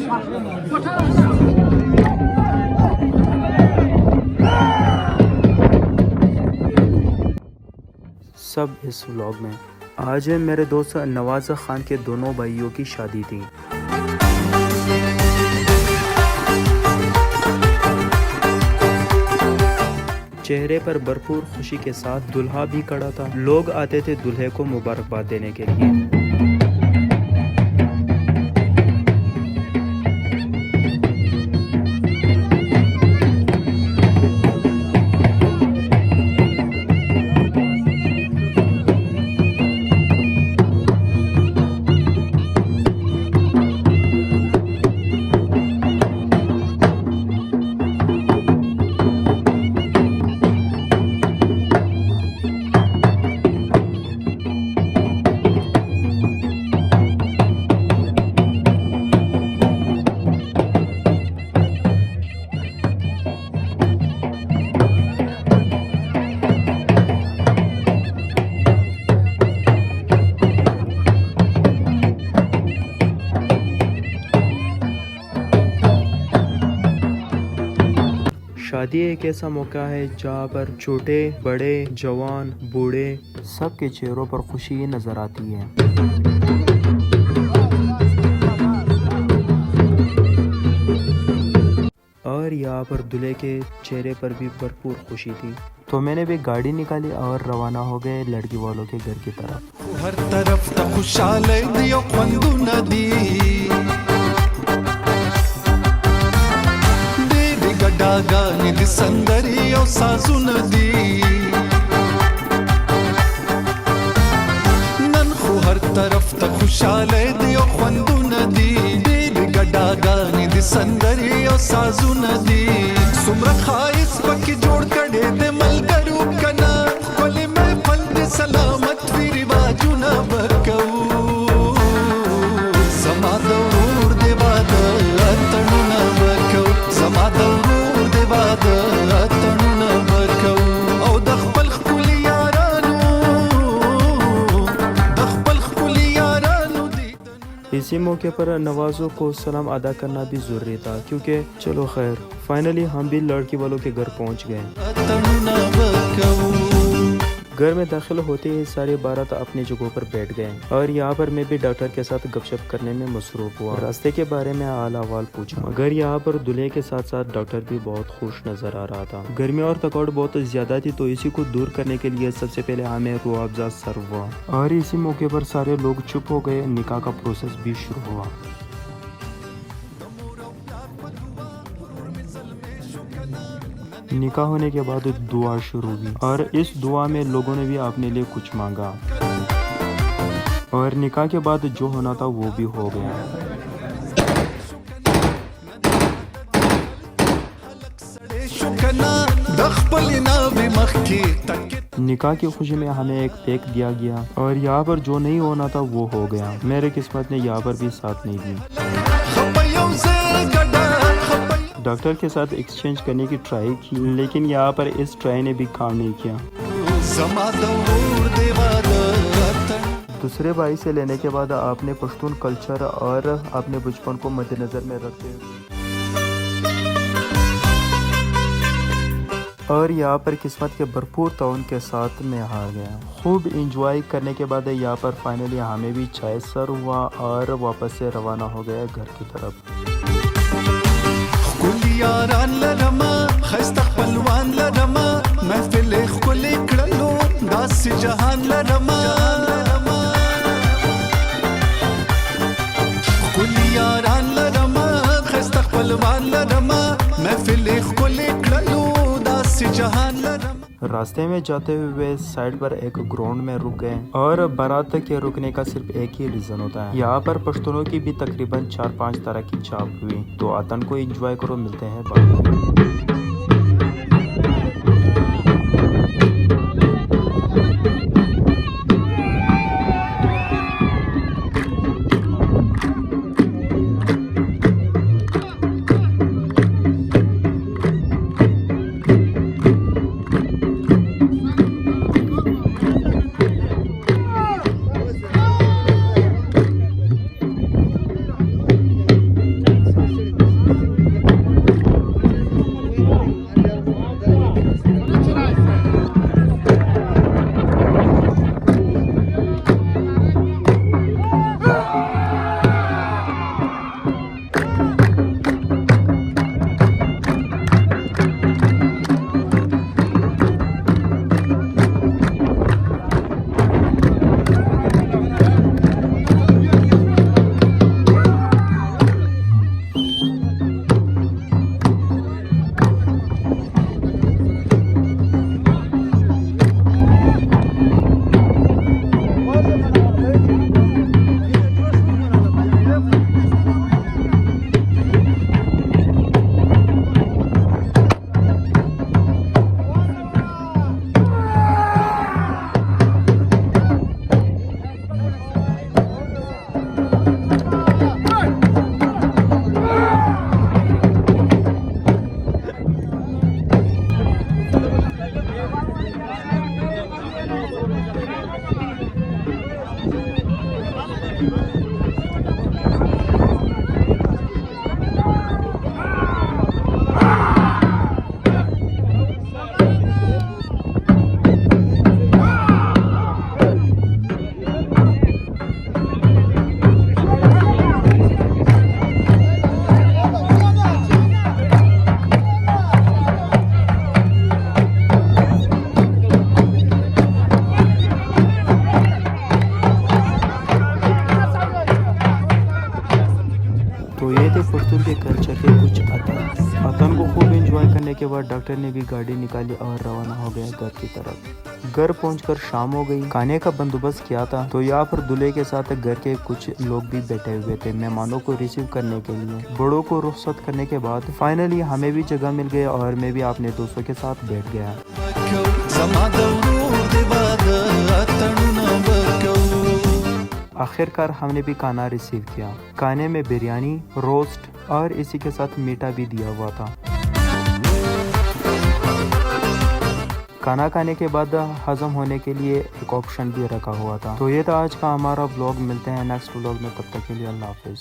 सब इस व्लॉग में। आज मेरे दोस्त नवाज खान के दोनों भाइयों की शादी थी। चेहरे पर भरपूर खुशी के साथ दुल्हा भी खड़ा था। लोग आते थे दूल्हे को मुबारकबाद देने के लिए। शादी एक ऐसा मौका है जहाँ पर छोटे बड़े जवान बूढ़े सबके चेहरों पर खुशी नजर आती है। और यहाँ पर दूल्हे के चेहरे पर भी भरपूर खुशी थी। तो मैंने भी गाड़ी निकाली और रवाना हो गए लड़की वालों के घर की तरफ। हर तरफ खुशहाली दियो खंदू नदी डागानी दी संदरियो साजू नदी नन खो हर तरफ त खुशहाली दियो खंदू नदी डागानी दी संदरियो साजू नदी सुमरा खाइस पकी जोड़ कड़े दे मलगरू कना कोले में फल दे सलामत फिर बाजू ना बकऊ समादौर दे बाद तनु ना बकऊ समादौर इसी मौके पर नवाजों को सलाम अदा करना भी जरूरी था, क्योंकि चलो खैर फाइनली हम भी लड़की वालों के घर पहुंच गए। घर में दाखिल होते ही सारे बारात अपनी जगहों पर बैठ गए और यहाँ पर मैं भी डॉक्टर के साथ गपशप करने में मसरूफ हुआ। रास्ते के बारे में हाल अहवाल पूछा, मगर यहाँ पर दूल्हे के साथ साथ डॉक्टर भी बहुत खुश नजर आ रहा था। गर्मी और थकावट बहुत ज्यादा थी, तो इसी को दूर करने के लिए सबसे पहले हमें रूह अफ़ज़ा सर्व हुआ और इसी मौके पर सारे लोग चुप हो गए। निकाह का प्रोसेस भी शुरू हुआ। निकाह होने के बाद दुआ शुरू हुई और इस दुआ में लोगों ने भी अपने लिए कुछ मांगा और निकाह के बाद जो होना था वो भी हो गया। निकाह की खुशी में हमें एक केक दिया गया और यहाँ पर जो नहीं होना था वो हो गया। मेरे किस्मत ने यहाँ पर भी साथ नहीं दी। डॉक्टर के साथ एक्सचेंज करने की ट्राई की, लेकिन यहाँ पर इस ट्राई ने भी काम नहीं किया। दूसरे भाई से लेने के बाद आपने पश्तून कल्चर और अपने बचपन को मद्देनजर में रखते हुए और यहाँ पर किस्मत के भरपूर ताउन के साथ में हार गया। खूब इंजॉय करने के बाद यहाँ पर फाइनली हमें भी चाय सर्व हुआ और वापस से रवाना हो गया घर की तरफ। यारान लरमा खस्ता पलवान लरमा महफिल खुले कड़लो दास जहान लरमा कुल यारान लरमा खस्ता पलवान लरमा महफिल खुले कड़लो दास जहान लरमा। रास्ते में जाते हुए साइड पर एक ग्राउंड में रुक गए और बारात के रुकने का सिर्फ एक ही रीजन होता है। यहाँ पर पश्तूनों की भी तकरीबन 4-5 तरह की चाप हुई। तो आतन को एंजॉय करो, मिलते हैं बाद में। के घर चके कुछ अतन को खूब एंजॉय करने के बाद डॉक्टर ने भी गाड़ी निकाली और रवाना हो गया घर की तरफ। घर पहुंचकर शाम हो गई। खाने का बंदोबस्त किया था तो यहाँ पर दूल्हे के साथ घर के कुछ लोग भी बैठे हुए थे मेहमानों को रिसीव करने के लिए। बड़ों को रुखसत करने के बाद फाइनली हमें भी जगह मिल गई और मैं भी अपने दोस्तों के साथ बैठ गया। आखिरकार हमने भी खाना रिसीव किया। खाने में बिरयानी, रोस्ट और इसी के साथ मीठा भी दिया हुआ था। खाना खाने के बाद हजम होने के लिए एक ऑप्शन भी रखा हुआ था। तो ये था आज का हमारा ब्लॉग। मिलते हैं नेक्स्ट ब्लॉग में, तब तक के लिए अल्लाह हाफिज।